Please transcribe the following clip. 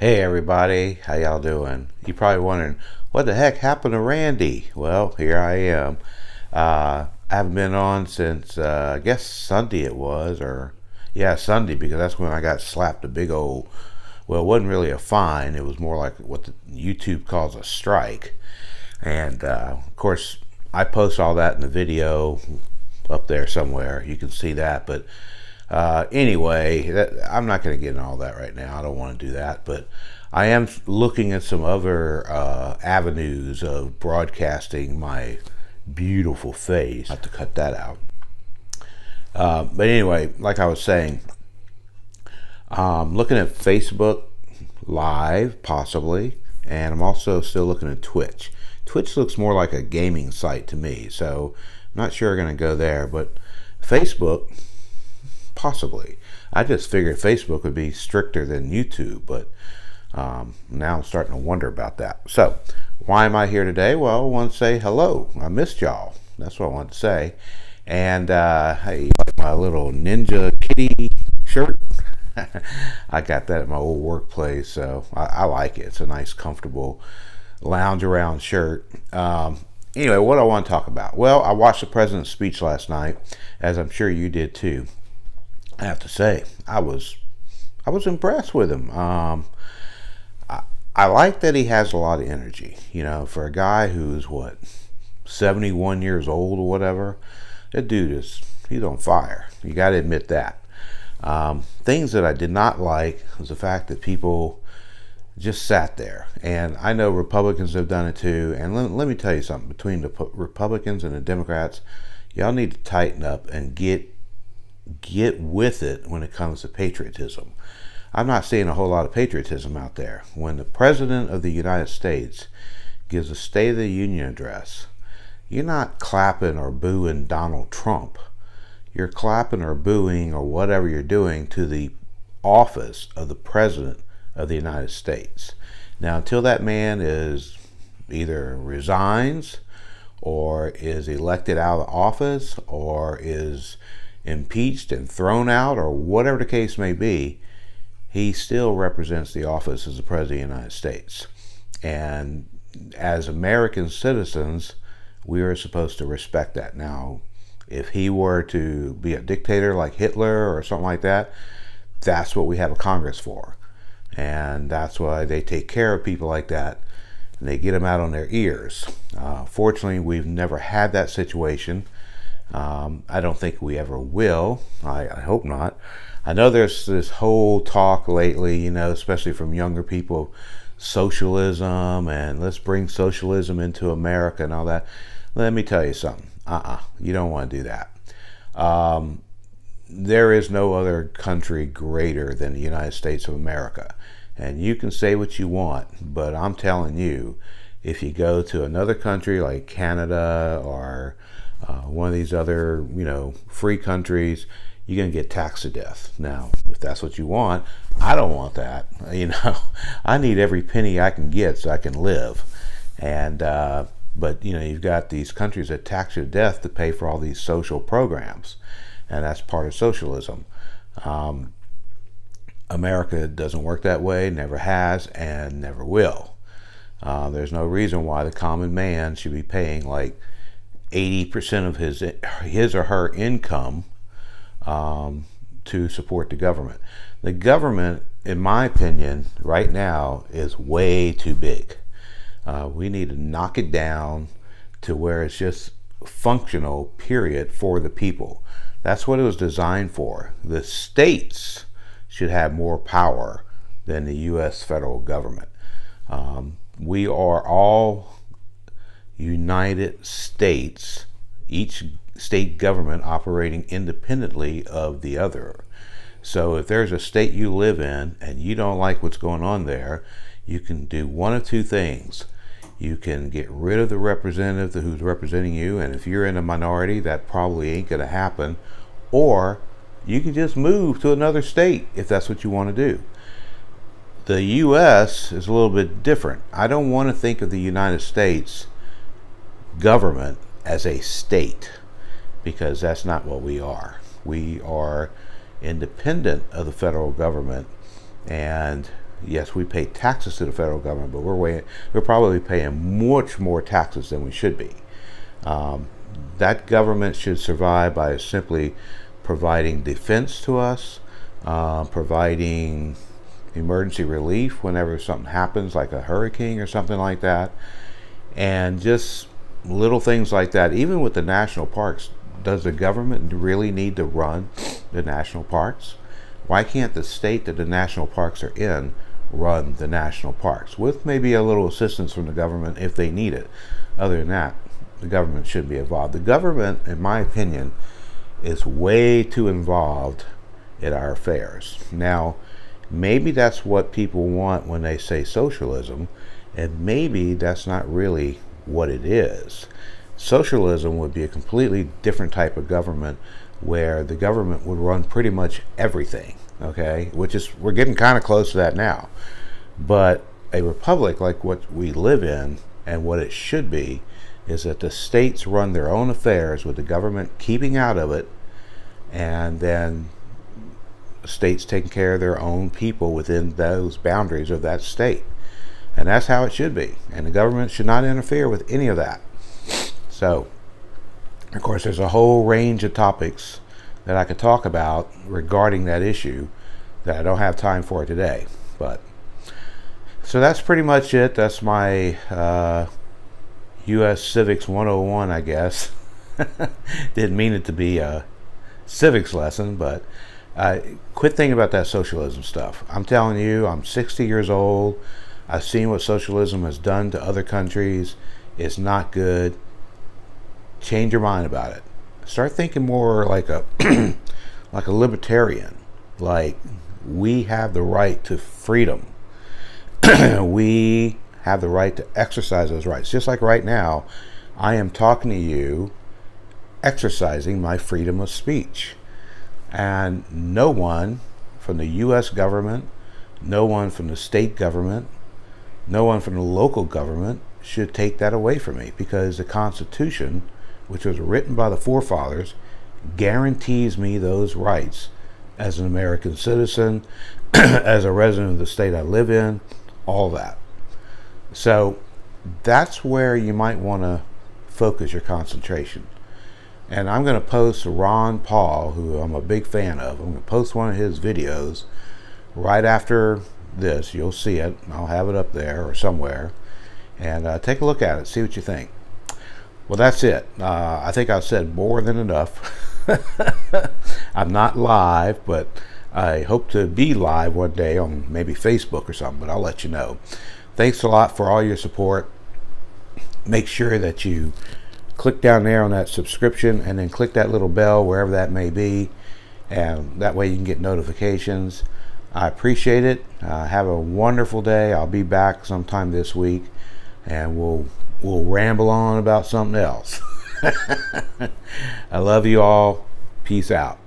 Hey everybody, how y'all doing? You're probably wondering, what the heck happened to Randy? Well, here I am. I haven't been on since, I guess Sunday it was, or yeah, Sunday, because that's when I got slapped a big old, well, it wasn't really a fine. It was more like what the YouTube calls a strike. And of course, I post all that in the video up there somewhere. You can see that, but anyway, I'm not going to get into all that right now. I don't want to do that, but I am looking at some other avenues of broadcasting my beautiful face. I have to cut that out. But anyway, like I was saying, looking at Facebook Live, possibly, and I'm also still looking at Twitch. Twitch looks more like a gaming site to me, so I'm not sure I'm going to go there, but Facebook, possibly. I just figured Facebook would be stricter than YouTube, but now I'm starting to wonder about that. So, why am I here today? Well, I want to say hello. I missed y'all. That's what I want to say. And hey, like my little Ninja Kitty shirt? I got that at my old workplace, so I like it. It's a nice, comfortable lounge around shirt. Anyway, what do I want to talk about? Well, I watched the president's speech last night, as I'm sure you did too. I have to say, I was impressed with him. I like that he has a lot of energy. You know, for a guy who's 71 years old or whatever, that dude he's on fire. You got to admit that. Things that I did not like was the fact that people just sat there. And I know Republicans have done it too. And let me tell you something. Between the Republicans and the Democrats, y'all need to tighten up and get with it when it comes to patriotism. I'm not seeing a whole lot of patriotism out there. When the President of the United States gives a State of the Union address, you're not clapping or booing Donald Trump. You're clapping or booing or whatever you're doing to the office of the President of the United States. Now, until that man is either resigns or is elected out of office or is impeached and thrown out or whatever the case may be, he still represents the office as the President of the United States. And as American citizens, we are supposed to respect that. Now, if he were to be a dictator like Hitler or something like that, that's what we have a Congress for. And that's why they take care of people like that, and they get them out on their ears. Fortunately, we've never had that situation. I don't think we ever will. I hope not. I know there's this whole talk lately, you know, especially from younger people, socialism, and let's bring socialism into America and all that. Let me tell you something. You don't want to do that. There is no other country greater than the United States of America. And you can say what you want, but I'm telling you, if you go to another country like Canada or one of these other, free countries, you're going to get taxed to death. Now, if that's what you want, I don't want that. I need every penny I can get so I can live. And, but, you've got these countries that tax you to death to pay for all these social programs. And that's part of socialism. America doesn't work that way, never has, and never will. There's no reason why the common man should be paying like 80% of his or her income to support the government. The government, in my opinion, right now is way too big. We need to knock it down to where it's just functional, period, for the people. That's what it was designed for. The states should have more power than the U.S. federal government. We are all United States, each state government operating independently of the other. So if there's a state you live in and you don't like what's going on there, you can do one of two things. You can get rid of the representative who's representing you, and if you're in a minority, that probably ain't going to happen. Or you can just move to another state if that's what you want to do. The U.S. is a little bit different. I don't want to think of the United States government as a state, because that's not what we are. We are independent of the federal government, and Yes, we pay taxes to the federal government, but we're probably paying much more taxes than we should be. That government should survive by simply providing defense to us, providing emergency relief whenever something happens, like a hurricane or something like that, and just little things like that. Even with the national parks, does the government really need to run the national parks? Why can't the state that the national parks are in run the national parks with maybe a little assistance from the government if they need it? Other than that, the government should be involved. The government, in my opinion, is way too involved in our affairs. Now, maybe that's what people want when they say socialism, and maybe that's not really what it is. Socialism would be a completely different type of government where the government would run pretty much everything, okay? We're getting kind of close to that now. But a republic like what we live in and what it should be is that the states run their own affairs with the government keeping out of it, and then states taking care of their own people within those boundaries of that state. And that's how it should be. And the government should not interfere with any of that. So, of course, there's a whole range of topics that I could talk about regarding that issue that I don't have time for today. But so that's pretty much it. That's my U.S. Civics 101, I guess. Didn't mean it to be a civics lesson, but quit thinking about that socialism stuff. I'm telling you, I'm 60 years old. I've seen what socialism has done to other countries. It's not good. Change your mind about it. Start thinking more like a like a libertarian. Like, we have the right to freedom. We have the right to exercise those rights. Just like right now, I am talking to you, exercising my freedom of speech. And no one from the U.S. government, no one from the state government, no one from the local government should take that away from me, because the Constitution, which was written by the forefathers, guarantees me those rights as an American citizen, as a resident of the state I live in, all that. So that's where you might want to focus your concentration. And I'm going to post Ron Paul, who I'm a big fan of. I'm going to post one of his videos right after this. You'll see it. I'll have it up there or somewhere. And take a look at it. See what you think. Well, that's it. I think I've said more than enough. I'm not live, but I hope to be live one day on maybe Facebook or something, but I'll let you know. Thanks a lot for all your support. Make sure that you click down there on that subscription and then click that little bell wherever that may be, and that way you can get notifications. I appreciate it. Have a wonderful day. I'll be back sometime this week, and we'll ramble on about something else. I love you all. Peace out.